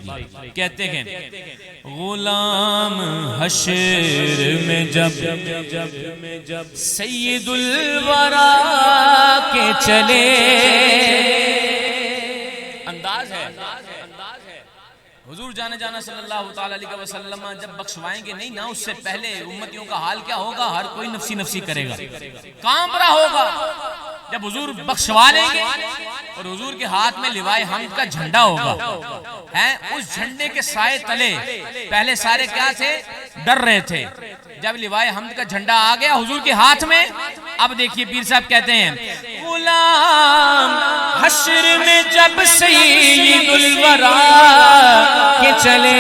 کی. کہتے ہیں غلام حشر میں جب سید الورا کے چلے. انداز ہے حضور جانے جانا صلی اللہ تعالی علیہ وسلم جب بخشوائیں گے نہیں نا، اس سے پہلے امتیوں کا حال کیا ہوگا؟ ہر کوئی نفسی نفسی کرے گا، کانپ رہا ہوگا. جب حضور بخشوا لیں گے اور حضور کے ہاتھ میں لوائے حمد کا جھنڈا ہوگا، اس جھنڈے کے سائے تلے پہلے سارے کیا تھے؟ ڈر رہے تھے. جب لوائے حمد کا جھنڈا آ گیا حضور کے ہاتھ میں، اب دیکھیے پیر صاحب کہتے ہیں غلام حشر میں جب سید الورا کے چلے،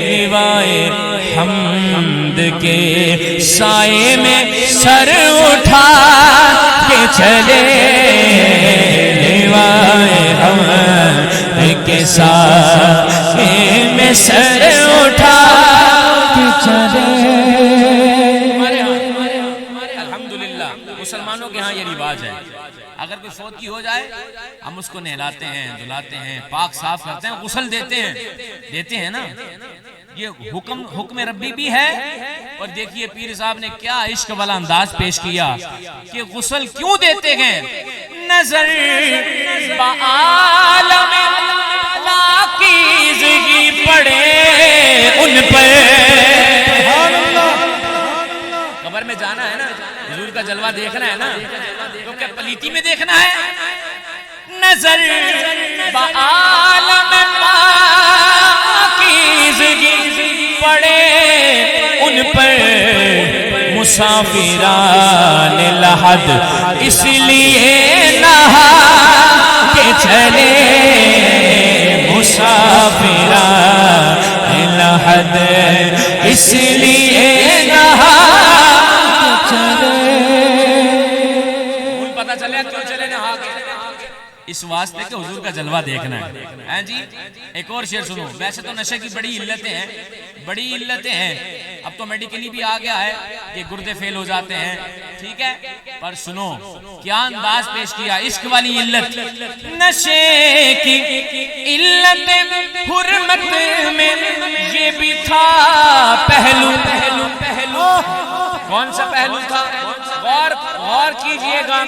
لوائے حمد کے سائے میں سر اٹھا کے چلے، لوائے حمد کے سائے میں سر اٹھا کے چلے. مسلمانوں کے ہاں یہ رواج ہے، اگر کوئی فوت کی ہو جائے ہم اس کو نہلاتے ہیں، دھلاتے ہیں، پاک صاف کرتے ہیں، غسل دیتے ہیں نا. یہ حکم ربی بھی ہے. اور دیکھیے پیر صاحب نے کیا عشق والا انداز پیش کیا کہ غسل کیوں دیتے ہیں؟ نظر بعالم پاکیزگی پڑے ان پر. قبر میں جانا ہے نا، حضور کا جلوہ دیکھنا ہے نا، تو کیا پلیتی میں دیکھنا ہے؟ نظر بعالم پاکیزگی پڑے ان پر، مسافران لحد اس لیے نہا کے چلے، مسافران لحد اس لیے نہا کے چلے. پتہ چلے کیوں چلے نہا کے؟ اس واسطے کہ حضور کا جلوہ دیکھنا ہے. جی ایک اور شعر سنو. ویسے تو نشے کی بڑی علتیں ہیں، اب تو میڈیکلی بھی آ گیا ہے کہ گردے فیل ہو جاتے ہیں، ٹھیک ہے، پر سنو کیا انداز پیش کیا. عشق والی علت، نشے کی علت حرمت میں یہ بھی تھا پہلو. کون سا پہلو تھا؟ غور کیجئے گا.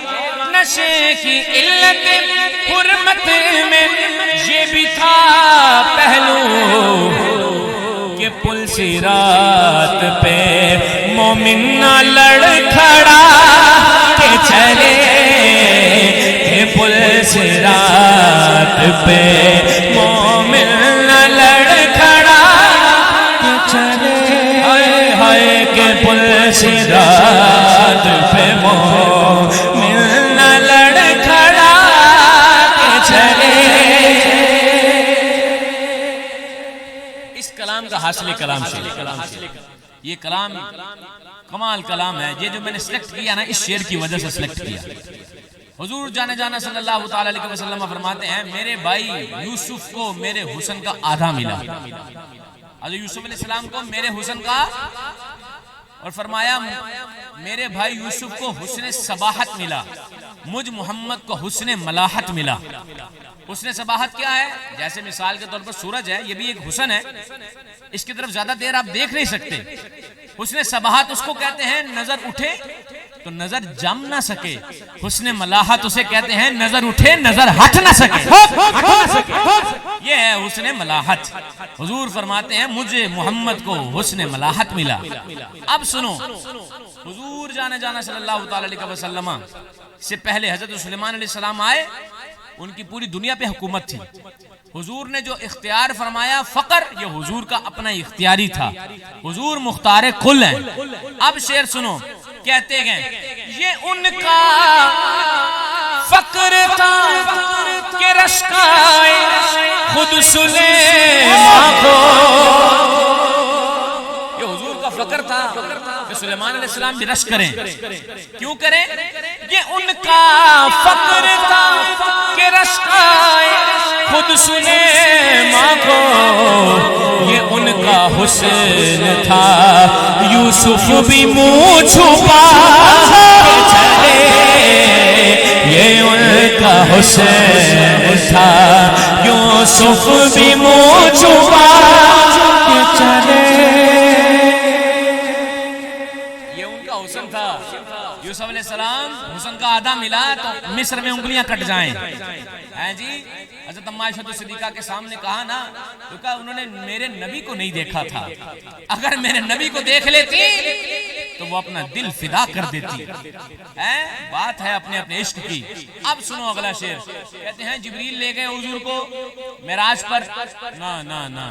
نشے کی علت حرمت میں یہ بھی تھا پہلو کہ پل صراط پہ مومن نہ لڑکھڑا کے چلے، کہ پل صراط پہ مومن نہ لڑکھڑا کے چلے، ہائے کہ پل صراط پہ مومن نہ لڑکھڑا کے چلے. اس کلام کا حاصل کلام سے یہ کلام کمال کلام ہے. یہ جو میں نے سلیکٹ کیا نا اس شعر کی وجہ سے سلیکٹ کیا. حضور جانے جانا صلی اللہ تعالی علیہ وسلم فرماتے ہیں میرے بھائی یوسف کو میرے حسن کا آدھا ملا. حضرت یوسف علیہ السلام کو میرے حسن کا، اور فرمایا میرے بھائی یوسف کو حسن صباحت ملا، مجھ محمد کو حسن ملاحت ملا. حسن صباحت کیا ہے؟ جیسے مثال کے طور پر سورج ہے، یہ بھی ایک حسن ہے، اس کی طرف زیادہ دیر آپ دیکھ نہیں سکتے. حسن صباحت اس کو کہتے ہیں نظر اٹھے تو نظر جم نہ سکے. حسن ملاحت اسے کہتے ہیں نظر اٹھے نظر ہٹ نہ سکے. یہ ہے حسن ملاحت. حضور فرماتے ہیں مجھے محمد کو حسن ملاحت ملا. اب سنو، حضور جانے جانا صلی اللہ تعالی علیہ وسلم سے پہلے حضرت سلیمان علیہ السلام آئے، ان کی پوری دنیا پہ حکومت تھی. حضور نے جو اختیار فرمایا فقر، یہ حضور کا اپنا اختیاری تھا. حضور مختار کل ہیں. اب شعر سنو، کہتے ہیں یہ ان کا فقر تھا کہ رشکائے خود سلیمان کو. یہ حضور کا فقر تھا کہ سلیمان علیہ السلام بھی رشک کریں. کیوں کریں؟ یہ ان کا فقر تھا کہ رشکائے خود سلیمان کو. یہ ان کا حسن تھا یوسف بھی منہ چھپا کے چلے. یہ ان کا حسن تھا یوسف بھی منہ علیہ السلام حسن کا آدھا ملا تو مصر میں انگلیاں کٹ جائیں ہیں جی. حضرت اما عائشہ صدیقہ کے سامنے کہا نا تو کہا انہوں نے میرے نبی کو نہیں دیکھا تھا, اگر میرے نبی کو دیکھ لیتی تو وہ اپنا دل فدا کر دیتی. بات ہے اپنے اپنے عشق کی. اب سنو اگلا شعر. کہتے ہیں جبریل لے گئے حضور کو معراج پر. نا نا نا,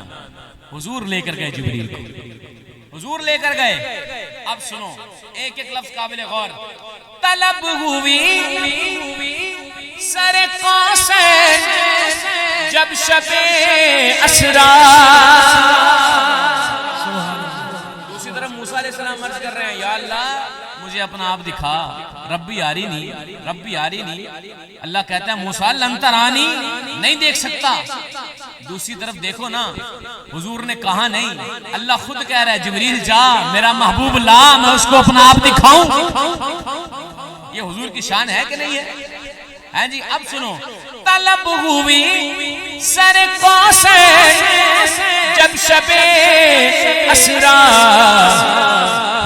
حضور لے کر گئے جبریل کو, حضور لے کر گئے. اب سنو ایک ایک لفظ قابل غور. طلب ہوئی سر قاسم جب شب اسرا. دوسری طرف موسیٰ علیہ السلام عرض کر رہے ہیں یا اللہ مجھے اپنا آپ دکھا, ربی آری نہیں, ربی آری نہیں. اللہ کہتا ہے موسیٰ لن ترانی, نہیں دیکھ سکتا. دوسری طرف دیکھو نا, حضور نے کہا نہیں, اللہ خود کہہ رہا ہے جبریل جا میرا محبوب لا, میں اس کو اپنا آپ دکھاؤں. یہ حضور کی شان ہے کہ نہیں ہے جی. اب سنو. طلب ہوئی سر قاسم جب شب اسرا,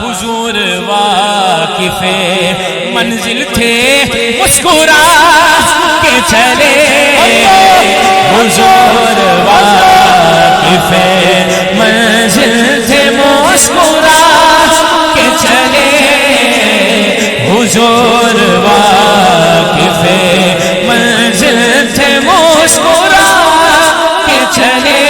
حضور واقف منزل تھے مسکرا کے چلے. حضور واقف منزل تھے مسکرا کے چلے. حضور واقف منزل تھے مسکرا کے چلے.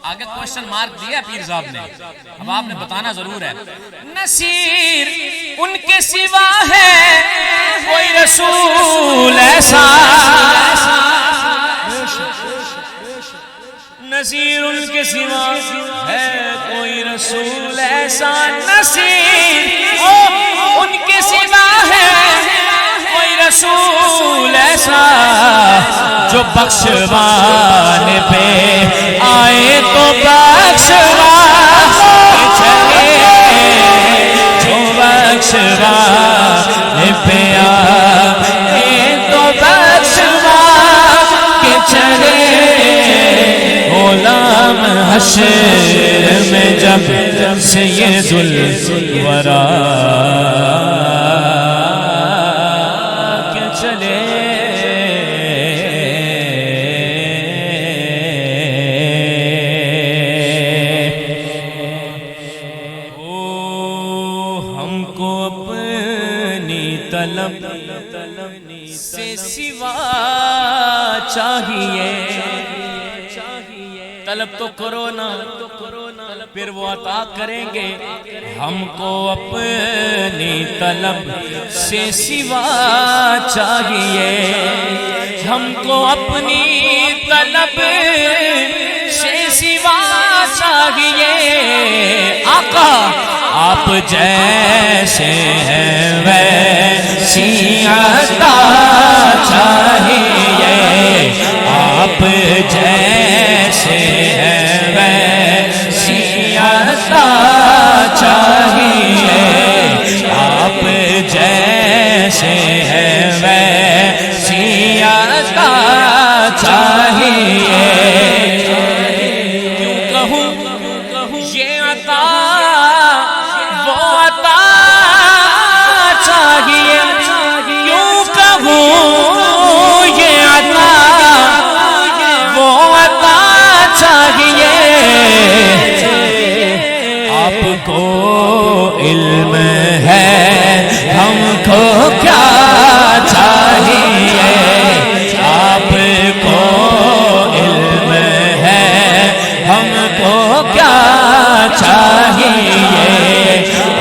آگے کوشچن مارک دیا پیر صاحب نے, اب آپ نے بتانا ضرور ہے. نصیر ان کے سوا ہے کوئی رسول ایسا, نصیر ان کے سوا ہے کوئی رسول ایسا. نصیر ان کے سوا ہے کوئی رسول ایسا, جو بخشوانے پہ آئے تو بخشوا کے چلے. جو بخشوانے پہ آئے تو بخشوا کے چلے. غلام حشر میں جب سید الورا کے چلے. طلب سے سوا چاہیے, طلب تو کرو نا پھر وہ عطا کریں گے. ہم کو اپنی طلب سے سوا چاہیے, ہم کو اپنی طلب سے سوا چاہیے. آقا آپ جیسے ہیں ویسی عطا چاہیے. آپ جیسے ہیں ویسی عطا چاہیے. آپ جیسے ہیں ویسی عطا چاہیے. کیوں کہوں یہ عطا وہ عطا چاہیے, کیوں کہوں یہ عطا وہ عطا چاہیے. آپ کو علم ہے ہم کو کیا چاہیے. آپ کو علم ہے ہم کو کیا چاہیے.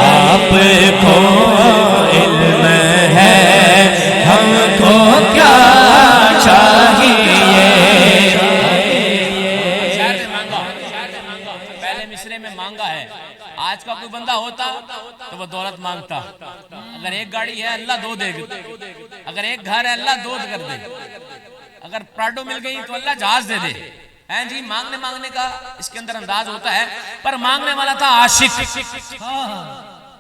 آپ کو علم ہے ہم کو کیا چاہیے. پہلے مصرے میں مانگا ہے. آج کا کوئی بندہ ہوتا تو وہ دولت مانگتا. اگر ایک گاڑی ہے اللہ دو دے گا, اگر ایک گھر ہے اللہ دو کر دے, اگر پراڈو مل گئی تو اللہ جہاز دے دے. ہیں جی مانگنے کا اس کے اندر انداز ہوتا ہے. پر مانگنے والا تھا عاشق.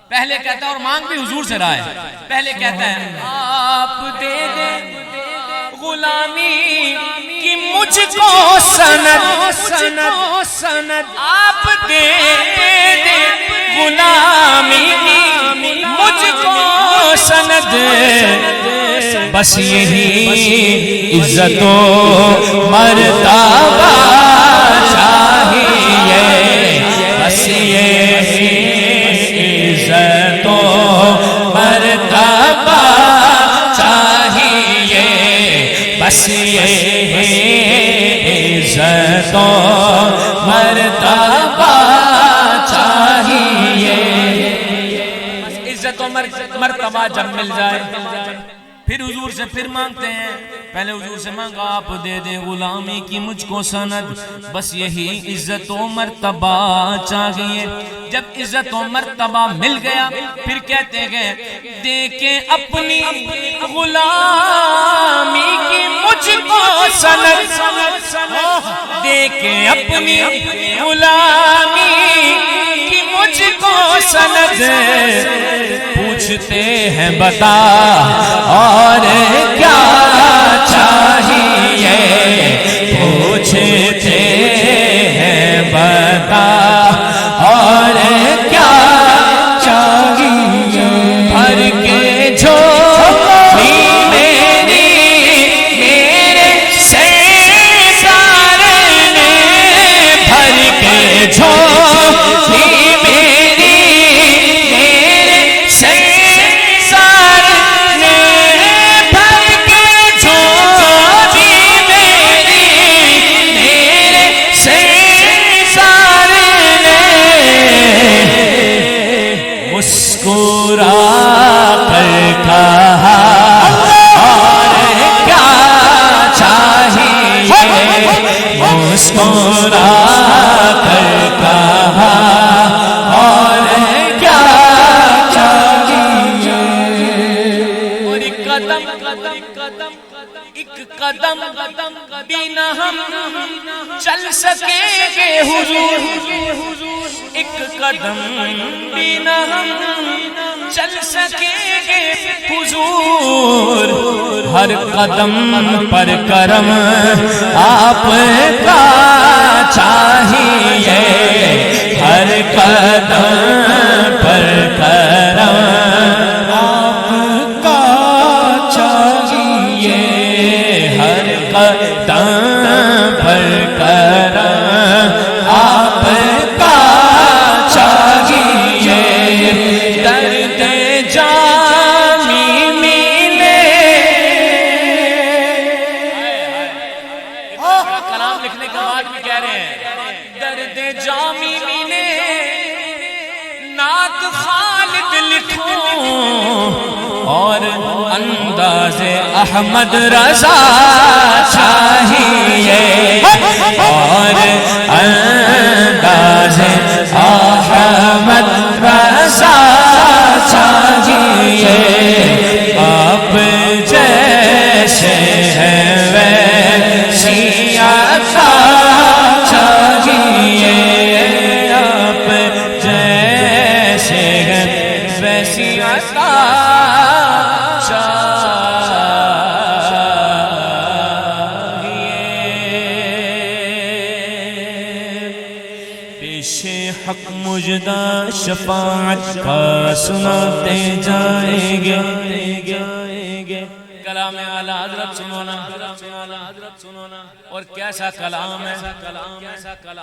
پہلے کہتا ہے, اور مانگ بھی حضور سے رہا ہے, پہلے کہتا ہے آپ دے دیں غلامی کی مجھ کو سند آپ دے دے غلامی کی مجھ کو سند بس یہی عزت و مرتبہ چاہیے بس یہی عزت و مرتبہ چاہیے بس یہی عزت و مرتبہ چاہیے عزت و مرتبہ جب مل جائے پھر حضور سے پھر مانگتے ہیں پہلے حضور سے مانگا آپ دے دیں غلامی کی مجھ کو سند بس یہی عزت و مرتبہ چاہیے جب عزت و مرتبہ مل گیا پھر کہتے گئے دے کے اپنی غلامی کی مجھ کو سند دے کے اپنی غلامی کی مجھ کو سند پوچھتے ہیں بتا اور کیا چاہیے پوچھتے ہیں بتا اور کیا چاہیے بھر کے جھولی میری میرے سرکار نے بھر کے جھولی مسکرا کر کہا اور کیا چاہیے اور ایک قدم بھی نہ ہم چل سکیں گے حضور ایک قدم بھی نہ ہم چل سکیں گے حضور ہر قدم پر کرم آپ کا چاہیے ہر قدم پر کرم آپ کا چاہیے ہر قدم پر کرم آپ کا چاہیے درد جامی ملے کلام لکھنے کے بعد بھی کہہ رہے ہیں درد جامی ملے نعت خالد لکھوں اور انداز احمد رضا چاہیے اور انداز احمد رضا چاہیے آپ جیسے ہیں ویسی عطا چاہیے آپ جیسے ہیں ویسی عطا حق مجدہ شفاعت کا سناتے جائیں گے کلام اعلی حضرت سنونا اور کیسا کلام ہے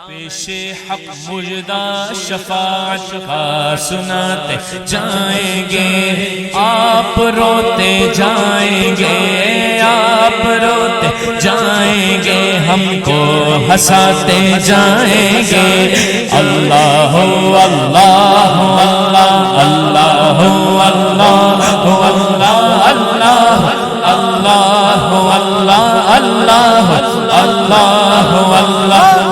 پیش حق مجدہ شفاعت کا سناتے جائیں گے آپ روتے جائیں گے آپ روتے جائیں گے ہم کو ہنساتے جائیں گے اللہ اللہ اللہ اللہ اللہ اللہ اللہ اللہ اللہ اللہ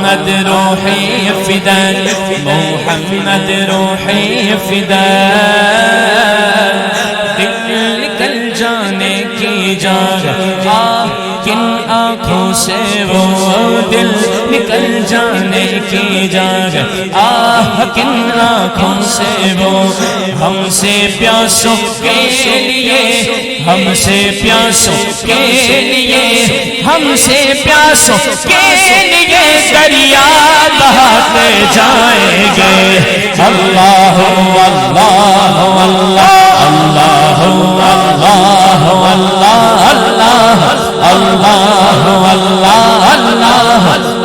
محمد روحی فداء محمد روحی فداء دل نکل جانے کی جان کن آنکھوں سے وہ دل نکل کر جانے کی جگہ آہ کن آنکھوں سے وہ ہم سے پیاسوں کے لیے ہم سے پیاسوں کے لیے ہم سے پیاسوں کے لیے دریا بہاتے جائیں گے اللہ اللہ اللہ اللہ اللہ اللہ اللہ اللہ اللہ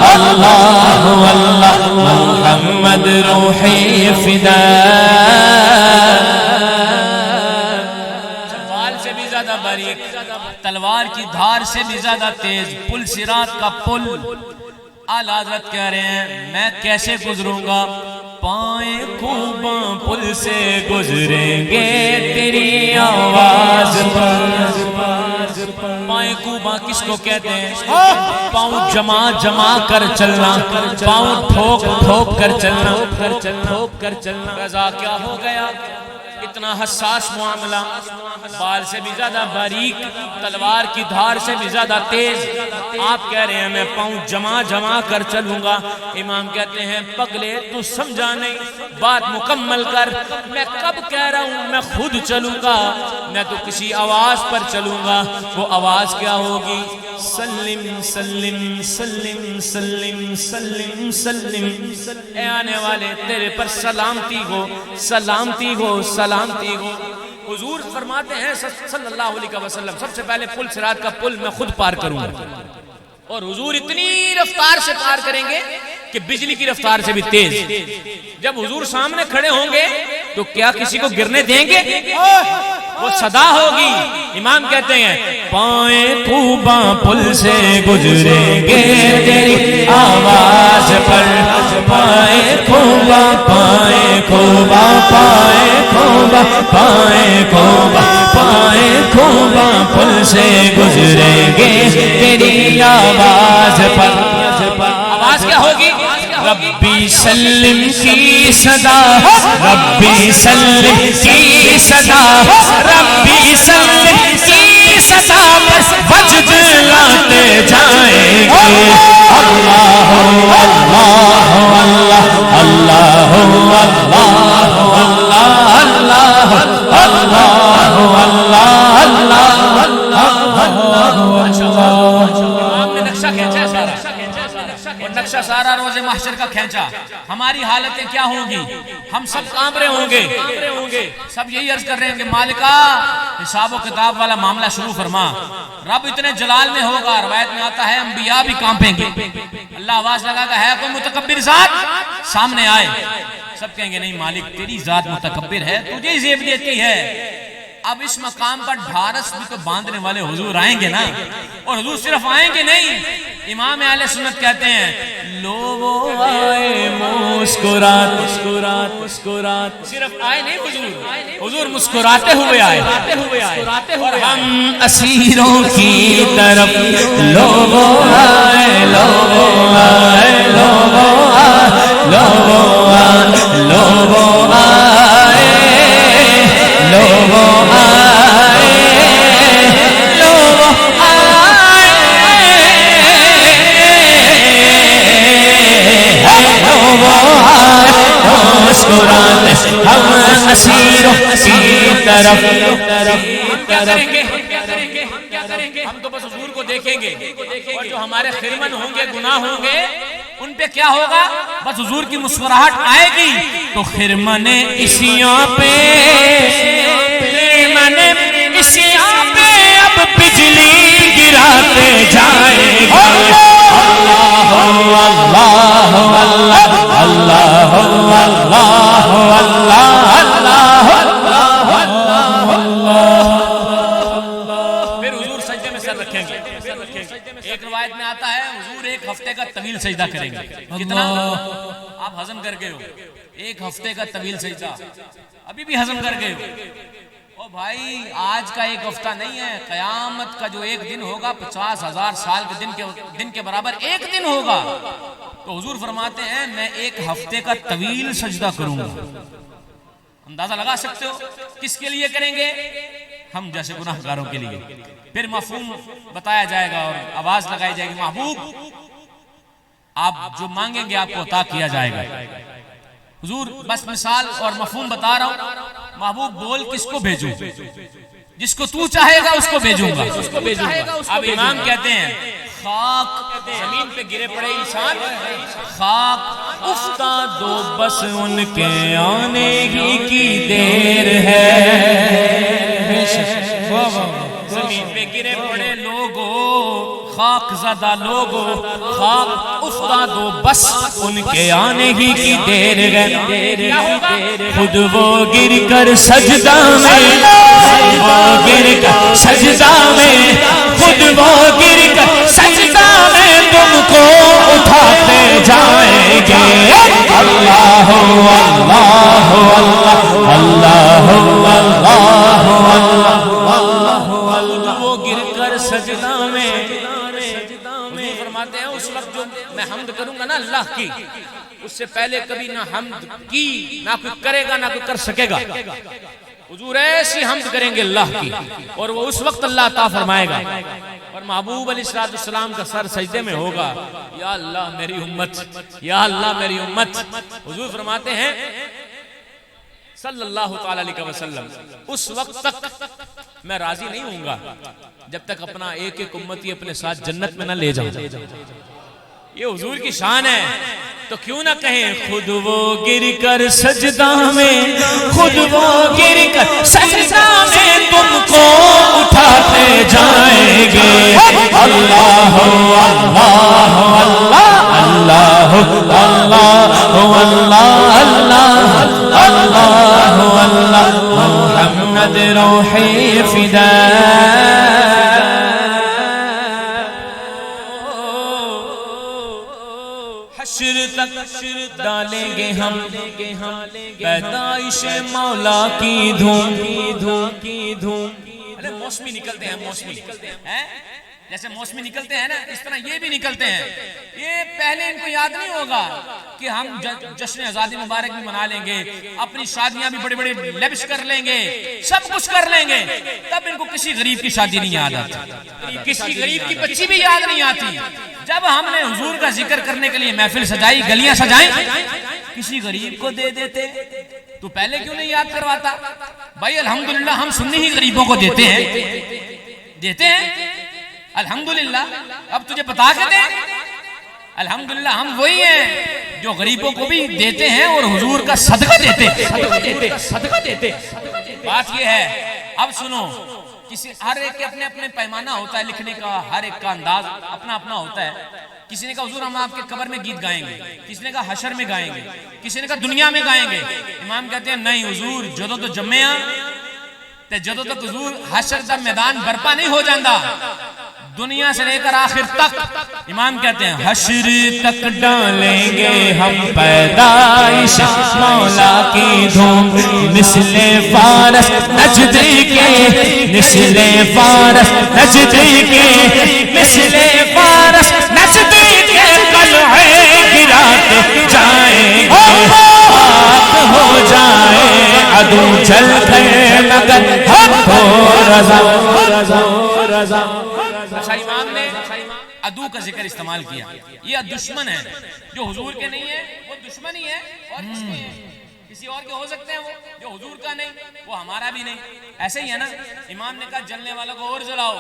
اللہ اللہ محمد روحی فدا بال سے بھی زیادہ باریک تلوار کی دھار سے بھی زیادہ تیز پل صراط کا پل اعلیٰ حضرت کہہ رہے ہیں میں کیسے گزروں گا پائیں خوباں پل سے گزریں گے تیری آواز پر پائیں خوباں کس کو کہتے ہیں پاؤں جمع کر چلنا پاؤں ٹھوک کر چلنا رضا کیا ہو گیا اتنا حساس معاملہ بال سے بھی زیادہ باریک تلوار کی دھار سے بھی زیادہ تیز آپ کہہ رہے ہیں میں پاؤں جمع کر چلوں گا امام کہتے ہیں پگلے تو سمجھا نہیں بات مکمل کر میں کب کہہ رہا ہوں میں خود چلوں گا میں تو کسی آواز پر چلوں گا وہ آواز کیا ہوگی سلم سلم سلم سلم سلم سلم اے آنے والے تیرے پر سلامتی ہو سلامتی ہو سلامتی ہو حضور فرماتے ہیں صلی اللہ علیہ وسلم سب سے پہلے پل صراط کا پل میں خود پار کروں گا اور حضور اتنی رفتار سے پار کریں گے کہ بجلی کی رفتار سے بھی تیز جب حضور سامنے کھڑے ہوں گے تو کیا کسی کو گرنے دیں گے وہ صدا ہوگی امام کہتے ہیں پائیں خوباں پل سے گزریں گے تیری آواز پر پائیں خوباں پائیں خوباں پائیں خوباں پائیں خوباں پائیں خوباں پل سے گزریں گے تیری آواز پر آواز کیا ہوگی ربی سلم کی صدا ربی سلم کی صدا ربی سلم کی صدا بس وجد لاتے جائیں گے اللہ اللہ اللہ اللہ اللہ نقشہ سارا روز محشر کا کھینچا ہماری حالتیں کیا ہوں گی ہم سب کانپ رہے ہوں گے سب یہی عرض کر رہے ہیں کہ مالکہ حساب و کتاب والا معاملہ شروع فرما رب اتنے جلال میں ہوگا روایت میں آتا ہے انبیاء بھی کانپیں گے اللہ آواز لگا کہ ہے کوئی متکبر ذات سامنے آئے سب کہیں گے نہیں مالک تیری ذات متکبر ہے تجھے زیب دیتی ہے اب اس مقام پر ڈھارس بھی تو باندھنے والے حضور آئیں گے نا اور حضور صرف آئیں گے نہیں امام اہل سنت کہتے ہیں لوگوں آئے مسکرات مسکرات مسکرات صرف آئے نہیں حضور مسکراتے ہوئے آئے اور ہم اسیروں کی طرف لوگوں آئے لوگوں آئے لوگوں آئے لوگوں آئے لوگوں آئے لوگوں ہم اسیروں کی طرف ہم تو بس حضور کو دیکھیں گے اور جو ہمارے خرمن ہوں گے گناہ ہوں گے ان پہ کیا ہوگا بس حضور کی مسکراہٹ آئے گی تو خرمن اسیاں پہ خرمن اسیاں پہ اب بجلی گراتے جائیں گے اللہ اللہ اللہ اللہ پھر حضور سجدے میں سر رکھیں گے ایک روایت میں آتا ہے حضور ایک ہفتے کا طویل سجدہ کریں گے کتنا آپ ہضم کر گئے ہو ایک ہفتے کا طویل سجدہ ابھی بھی ہضم کر گئے ہو بھائی آج کا ایک ہفتہ نہیں ہے قیامت کا جو ایک دن ہوگا 50,000 سال کے دن کے برابر ایک دن ہوگا تو حضور فرماتے ہیں میں ایک ہفتے کا طویل سجدہ کروں گا اندازہ لگا سکتے ہو کس کے لیے کریں گے ہم جیسے گناہگاروں کے لیے پھر مفہوم بتایا جائے گا اور آواز لگائی جائے گی محبوب آپ جو مانگیں گے آپ کو عطا کیا جائے گا. حضور بس مثال اور مفہوم بتا رہا ہوں. محبوب بول کس کو بھیجوں؟ جس کو تو چاہے گا اس کو بھیجوں گا. اب امام کہتے ہیں خاک زمین پہ گرے پڑے انسان، خاک افتاد و بس ان کے آنے ہی کی دیر ہے. زمین پہ گرے پڑے لوگوں، خاک زدہ لوگوں، خاک افتاد و بس ان کے آنے ہی کی دیر ہے. خود وہ گر کر سجدہ میں، خود وہ گر کر سجدہ میں، خود وہ گر کر سجدہ میں تم کو اٹھاتے جائیں گے. اللہ اللہ اللہ اللہ وہ گر کر سجدہ میں. حضور فرماتے ہیں اس وقت جو میں حمد کروں گا نا اللہ کی، اس سے پہلے کبھی نہ حمد کی نہ کوئی کرے گا نہ کوئی کر سکے گا. حضور ایسی حمد کریں گے اللہ کی اور وہ اس وقت اللہ عطا فرمائے گا. اور محبوب علیہ السلام کا سر سجدے میں ہوگا، یا اللہ میری امت، یا اللہ میری امت. حضور فرماتے ہیں صلی اللہ تعالی علیہ وسلم اس وقت تک میں راضی نہیں ہوں گا جب تک اپنا ایک ایک امتی اپنے ساتھ جنت میں نہ لے جاؤں. یہ حضور کی شان ہے تو کیوں نہ کہیں خود وہ گر کر سجدہ میں، خود وہ گر کر سجدہ میں تم کو اٹھاتے جائیں گے. اللہ اللہ اللہ اللہ اللہ اللہ اللہ محمد روحی فدا. حشر تک ڈالیں گے ہم پیدائش مولا کی دھوم. ارے موسمی نکلتے ہیں، موسمی جیسے موسمی نکلتے ہیں نا اس طرح یہ بھی نکلتے ہیں. یہ پہلے ان کو یاد نہیں ہوگا کہ ہم جشن آزادی مبارک بھی منا لیں گے، اپنی شادیاں بھی بڑے بڑے لیوش کر لیں گے، سب کچھ کر لیں گے، تب ان کو کسی غریب کی شادی نہیں یاد آتی، کسی غریب کی بچی بھی یاد نہیں آتی. جب ہم نے حضور کا ذکر کرنے کے لیے محفل سجائی، گلیاں سجائیں، کسی غریب کو دے دیتے تو پہلے کیوں نہیں یاد کرواتا؟ بھائی الحمدللہ ہم سنی ہی غریبوں کو دیتے ہیں الحمدللہ. اب تجھے بتا کے دیں الحمدللہ ہم وہی ہیں جو غریبوں کو بھی دیتے ہیں اور حضور کا صدقہ دیتے. بات یہ ہے، اب سنو، ہر ایک کے اپنے اپنے پیمانہ ہوتا ہے لکھنے کا، ہر ایک کا انداز اپنا اپنا ہوتا ہے. کسی نے کہا حضور ہم آپ کے قبر میں گیت گائیں گے، کسی نے کہا حشر میں گائیں گے، کسی نے کہا دنیا میں گائیں گے. امام کہتے ہیں نہیں حضور جدوں تو جمعیاں تے جدوں تک حضور حشر دا میدان برپا نہیں ہو جاندہ دنیا سے لے کر آخر تک. امام کہتے ہیں حشر تک ڈالیں گے ہم پیدائش مولا کی دھوم. مثل فارس نجدی کے، مثل فارس نجدی کے، مثل فارس نجدی کے قلعے گراتے جائیں گے. خاک ہو جائیں عدو چل کر مگر ہم کو رضا. اچھا امام نے عدو کا ذکر استعمال کیا. یہ دشمن ہے جو حضور کے نہیں ہے، وہ دشمن ہی ہے. اور کس کے ہیں؟ کسی اور کے ہو سکتے ہیں وہ جو حضور کا نہیں، وہ ہمارا بھی نہیں. ایسے ہی ہے نا. امام نے کہا جلنے والوں کو اور جلاؤ.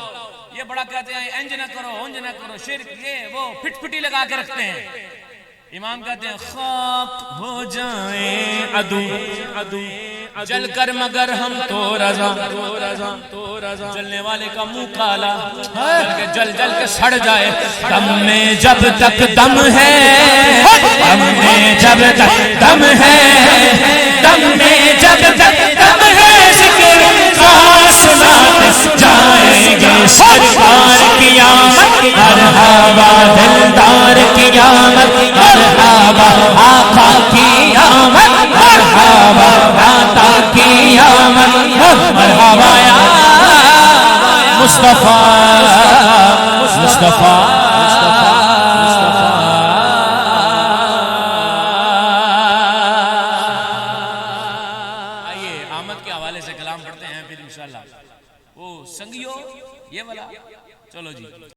یہ بڑا کہتے ہیں انج نہ کرو، انج نہ کرو، شرک یہ وہ پھٹ پھٹی لگا کے رکھتے ہیں. امام کہتے ہیں خاک ہو جائیں عدو جل کر مگر ہم تو رضا. جلنے والے کا منہ کالا جل کے سڑ جائے. دم میں جب تک دم ہے، دم میں جب تک دم ہے، دم میں جب تک دم ہے، ذکر کا سناتے جائیں گے. سرکار کی آمد مرحبا، دلدار کی آمد مرحبا، آقا کی آمد مرحبا، داتا کی آمد مرحبا. یا مصطفیٰ مصطفیٰ آئیے آمد کے حوالے سے کلام پڑھتے ہیں پھر انشاءاللہ. وہ سنگیو یہ والا چلو جی.